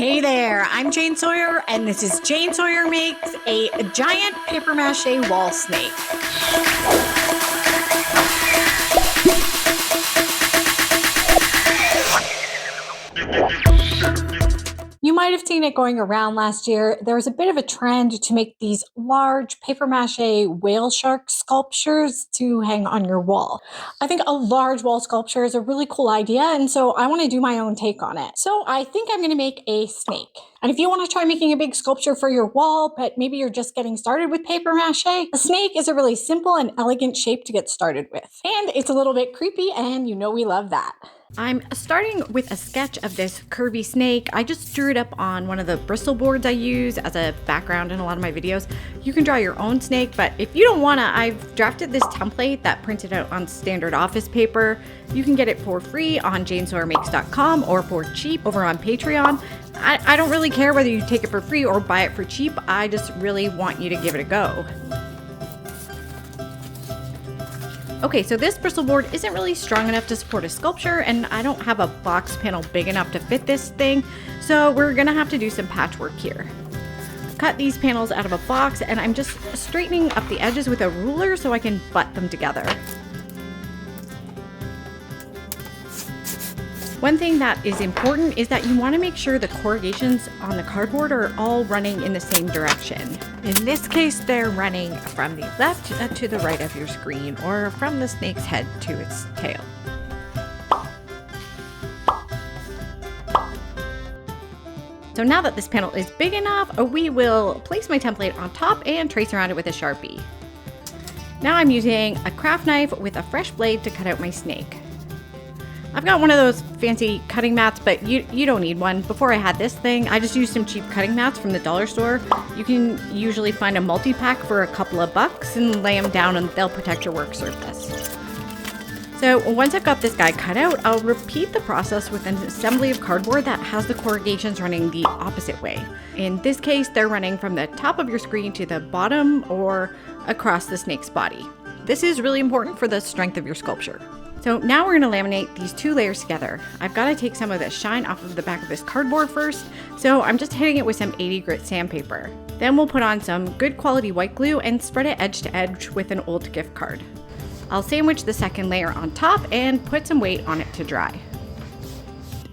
Hey there, I'm Jane Sawyer, and this is Jane Sawyer Makes a Giant Paper Mache Wall Snake. You might have seen it going around last year. There was a bit of a trend to make these large paper mache whale shark sculptures to hang on your wall. I think a large wall sculpture is a really cool idea, and so I want to do my own take on it. So I think I'm going to make a snake. And if you want to try making a big sculpture for your wall, but maybe you're just getting started with paper mache, a snake is a really simple and elegant shape to get started with. And it's a little bit creepy, and you know we love that. I'm starting with a sketch of this curvy snake. I just drew it up on one of the bristle boards I use as a background in a lot of my videos. You can draw your own snake, but if you don't wanna, I've drafted this template that printed out on standard office paper. You can get it for free on janesawyermakes.com or for cheap over on Patreon. I don't really care whether you take it for free or buy it for cheap. I just really want you to give it a go. Okay, so this bristle board isn't really strong enough to support a sculpture, and I don't have a box panel big enough to fit this thing, so we're gonna have to do some patchwork here. Cut these panels out of a box, and I'm just straightening up the edges with a ruler so I can butt them together. One thing that is important is that you want to make sure the corrugations on the cardboard are all running in the same direction. In this case, they're running from the left to the right of your screen, or from the snake's head to its tail. So now that this panel is big enough, we will place my template on top and trace around it with a Sharpie. Now I'm using a craft knife with a fresh blade to cut out my snake. I've got one of those fancy cutting mats, but you don't need one. Before I had this thing, I just used some cheap cutting mats from the dollar store. You can usually find a multi-pack for a couple of bucks and lay them down and they'll protect your work surface. So once I've got this guy cut out, I'll repeat the process with an assembly of cardboard that has the corrugations running the opposite way. In this case, they're running from the top of your screen to the bottom or across the snake's body. This is really important for the strength of your sculpture. So now we're going to laminate these two layers together. I've got to take some of the shine off of the back of this cardboard first, so I'm just hitting it with some 80 grit sandpaper. Then we'll put on some good quality white glue and spread it edge to edge with an old gift card. I'll sandwich the second layer on top and put some weight on it to dry.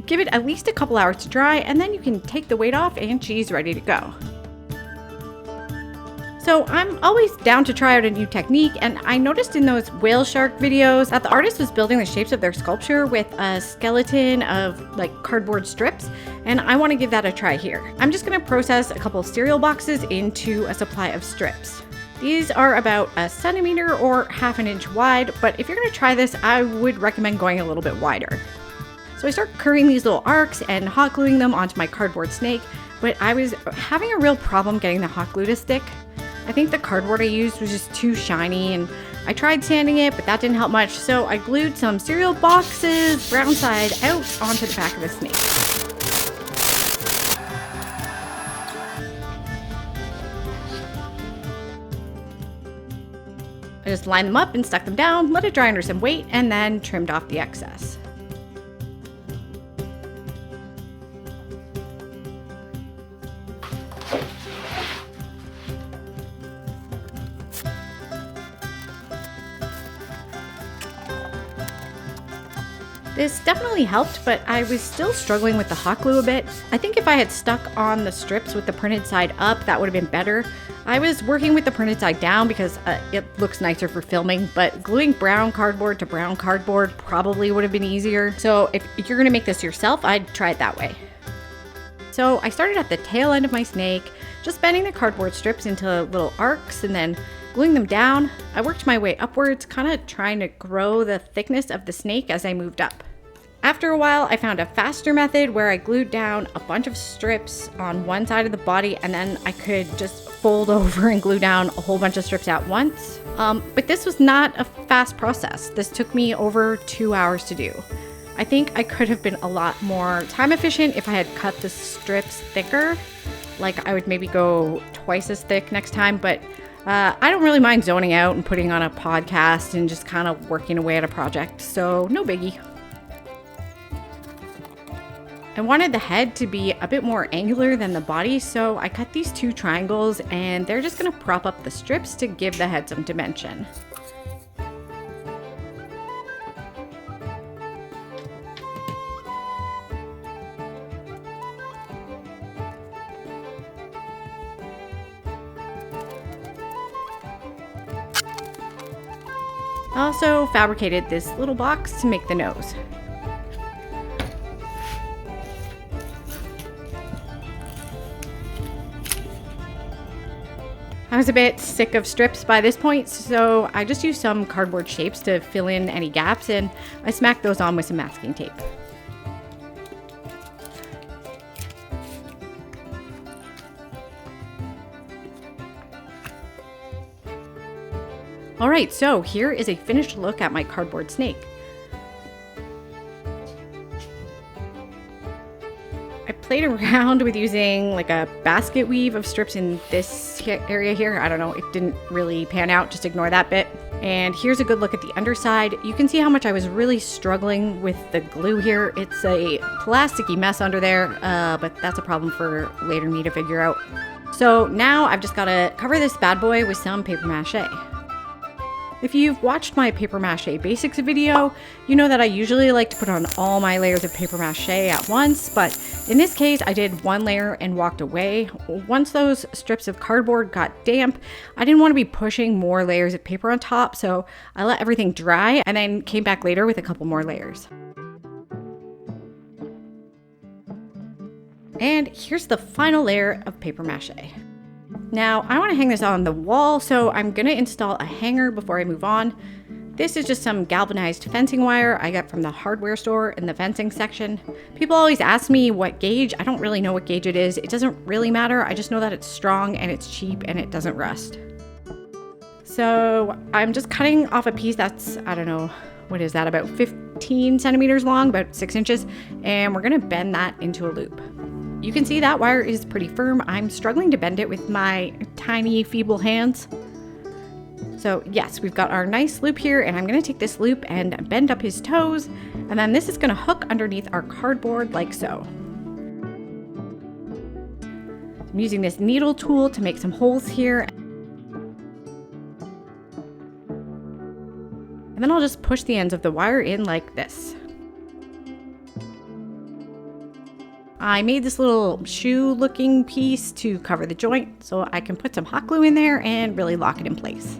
Give it at least a couple hours to dry, and then you can take the weight off and she's ready to go. So I'm always down to try out a new technique, and I noticed in those whale shark videos that the artist was building the shapes of their sculpture with a skeleton of like cardboard strips, and I want to give that a try here. I'm just going to process a couple of cereal boxes into a supply of strips. These are about 1 centimeter or ½ an inch wide, but if you're going to try this, I would recommend going a little bit wider. So I start curving these little arcs and hot gluing them onto my cardboard snake, but I was having a real problem getting the hot glue to stick. I think the cardboard I used was just too shiny, and I tried sanding it, but that didn't help much, so I glued some cereal boxes brown side out onto the back of the snake. I just lined them up and stuck them down, let it dry under some weight, and then trimmed off the excess. This definitely helped, but I was still struggling with the hot glue a bit. I think if I had stuck on the strips with the printed side up, that would have been better. I was working with the printed side down because it looks nicer for filming, but gluing brown cardboard to brown cardboard probably would have been easier. So if you're gonna make this yourself, I'd try it that way. So I started at the tail end of my snake, just bending the cardboard strips into little arcs and then gluing them down. I worked my way upwards, kind of trying to grow the thickness of the snake as I moved up. After a while, I found a faster method where I glued down a bunch of strips on one side of the body, and then I could just fold over and glue down a whole bunch of strips at once. But this was not a fast process. This took me over 2 hours to do. I think I could have been a lot more time efficient if I had cut the strips thicker. Like I would maybe go twice as thick next time, but I don't really mind zoning out and putting on a podcast and just kind of working away at a project, so no biggie. I wanted the head to be a bit more angular than the body, so I cut these 2 triangles and they're just gonna prop up the strips to give the head some dimension. I also fabricated this little box to make the nose. I was a bit sick of strips by this point, so I just used some cardboard shapes to fill in any gaps, and I smacked those on with some masking tape. Alright, so here is a finished look at my cardboard snake. I played around with using like a basket weave of strips in this area here. I don't know, it didn't really pan out, just ignore that bit. And here's a good look at the underside. You can see how much I was really struggling with the glue here. It's a plasticky mess under there, but that's a problem for later me to figure out. So now I've just got to cover this bad boy with some paper mache. If you've watched my Paper Mache Basics video, you know that I usually like to put on all my layers of paper mache at once, but in this case I did 1 layer and walked away. Once those strips of cardboard got damp, I didn't want to be pushing more layers of paper on top, so I let everything dry and then came back later with a couple more layers. And here's the final layer of paper mache. Now, I want to hang this on the wall, so I'm going to install a hanger before I move on. This is just some galvanized fencing wire I got from the hardware store in the fencing section. People always ask me what gauge. I don't really know what gauge it is. It doesn't really matter. I just know that it's strong and it's cheap and it doesn't rust. So I'm just cutting off a piece that's, I don't know, what is that, about 15 centimeters long, about 6 inches, and we're going to bend that into a loop. You can see that wire is pretty firm. I'm struggling to bend it with my tiny, feeble hands. So yes, we've got our nice loop here, and I'm going to take this loop and bend up his toes, and then this is going to hook underneath our cardboard like so. I'm using this needle tool to make some holes here. And then I'll just push the ends of the wire in like this. I made this little shoe looking piece to cover the joint so I can put some hot glue in there and really lock it in place.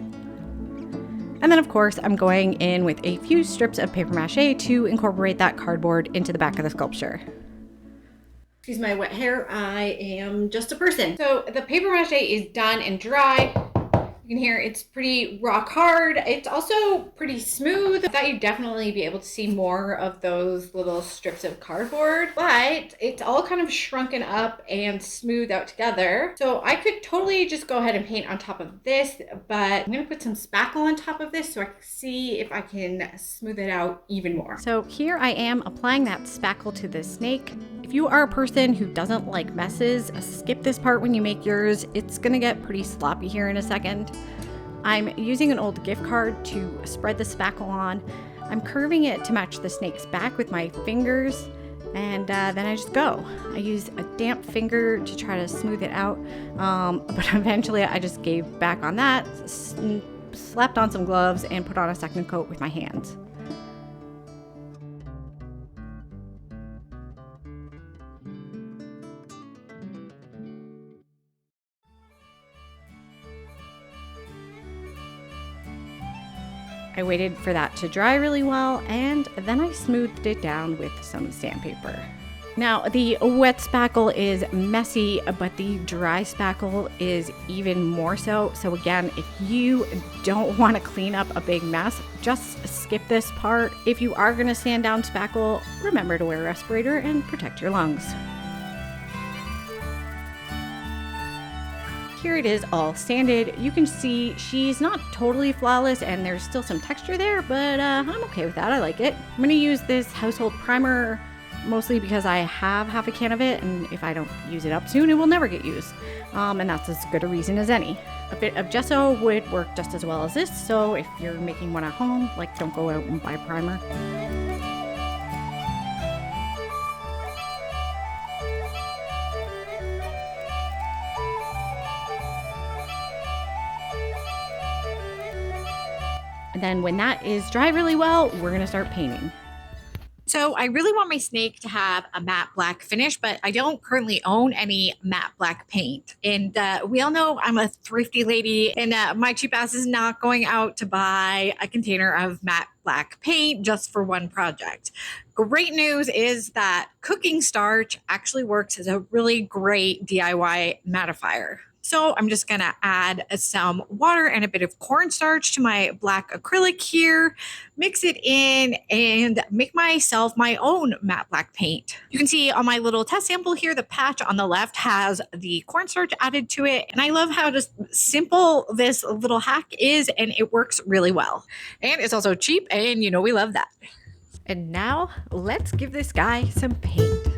And then of course I'm going in with a few strips of paper mache to incorporate that cardboard into the back of the sculpture. Excuse my wet hair, I am just a person. So the paper mache is done and dry. You can hear it's pretty rock hard. It's also pretty smooth. I thought you'd definitely be able to see more of those little strips of cardboard, but it's all kind of shrunken up and smooth out together. So I could totally just go ahead and paint on top of this, but I'm gonna put some spackle on top of this so I can see if I can smooth it out even more. So here I am applying that spackle to the snake. If you are a person who doesn't like messes, skip this part when you make yours. It's gonna get pretty sloppy here in a second. I'm using an old gift card to spread the spackle on. I'm curving it to match the snake's back with my fingers, and then I just go. I use a damp finger to try to smooth it out, but eventually I just gave back on that, slapped on some gloves, and put on a second coat with my hands. I waited for that to dry really well, and then I smoothed it down with some sandpaper. Now, the wet spackle is messy, but the dry spackle is even more so. So again, if you don't want to clean up a big mess, just skip this part. If you are going to sand down spackle, remember to wear a respirator and protect your lungs. Here it is all sanded. You can see she's not totally flawless and there's still some texture there, but I'm okay with that. I like it. I'm going to use this household primer mostly because I have half a can of it, and if I don't use it up soon, it will never get used. And that's as good a reason as any. A bit of gesso would work just as well as this, so if you're making one at home, like, don't go out and buy primer. And then when that is dry really well, we're gonna start painting. So I really want my snake to have a matte black finish, but I don't currently own any matte black paint. And we all know I'm a thrifty lady, and my cheap ass is not going out to buy a container of matte black paint just for one project. Great news is that cooking starch actually works as a really great DIY mattifier. So I'm just gonna add some water and a bit of cornstarch to my black acrylic here, mix it in, and make myself my own matte black paint. You can see on my little test sample here, the patch on the left has the cornstarch added to it. And I love how just simple this little hack is, and it works really well. And it's also cheap, and you know we love that. And now let's give this guy some paint.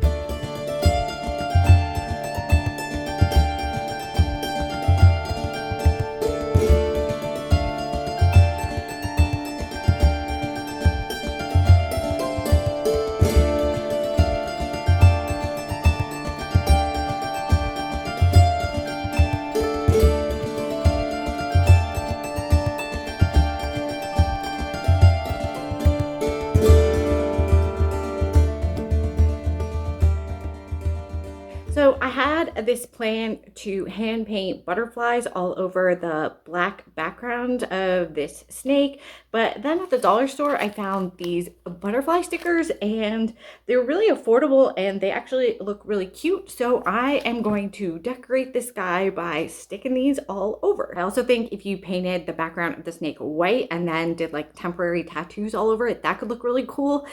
So I had this plan to hand paint butterflies all over the black background of this snake, but then at the dollar store I found these butterfly stickers and they're really affordable and they actually look really cute. So I am going to decorate this guy by sticking these all over. I also think if you painted the background of the snake white and then did like temporary tattoos all over it, that could look really cool.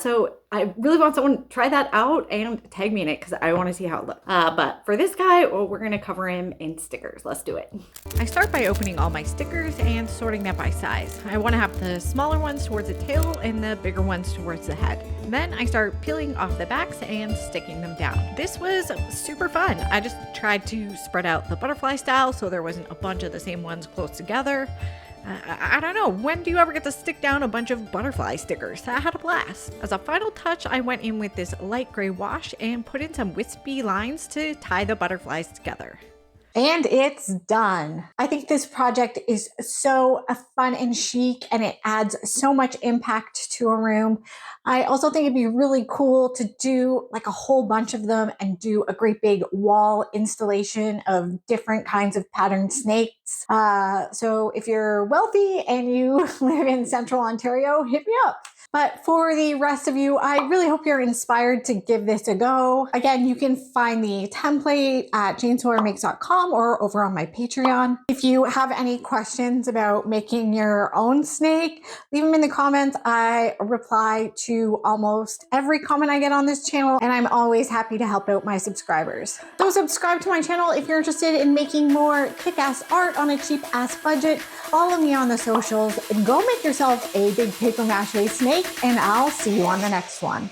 So I really want someone to try that out and tag me in it because I want to see how it looks. But for this guy, well, we're going to cover him in stickers. Let's do it. I start by opening all my stickers and sorting them by size. I want to have the smaller ones towards the tail and the bigger ones towards the head. Then I start peeling off the backs and sticking them down. This was super fun. I just tried to spread out the butterfly style so there wasn't a bunch of the same ones close together. I don't know, when do you ever get to stick down a bunch of butterfly stickers? I had a blast. As a final touch, I went in with this light gray wash and put in some wispy lines to tie the butterflies together. And it's done. I think this project is so fun and chic and it adds so much impact to a room. I also think it'd be really cool to do like a whole bunch of them and do a great big wall installation of different kinds of patterned snakes. So if you're wealthy and you live in central Ontario, hit me up. But for the rest of you, I really hope you're inspired to give this a go. Again, you can find the template at janesawyermakes.com or over on my Patreon. If you have any questions about making your own snake, leave them in the comments. I reply to almost every comment I get on this channel, and I'm always happy to help out my subscribers. So subscribe to my channel if you're interested in making more kick-ass art on a cheap-ass budget. Follow me on the socials and go make yourself a big paper mache snake, and I'll see you on the next one.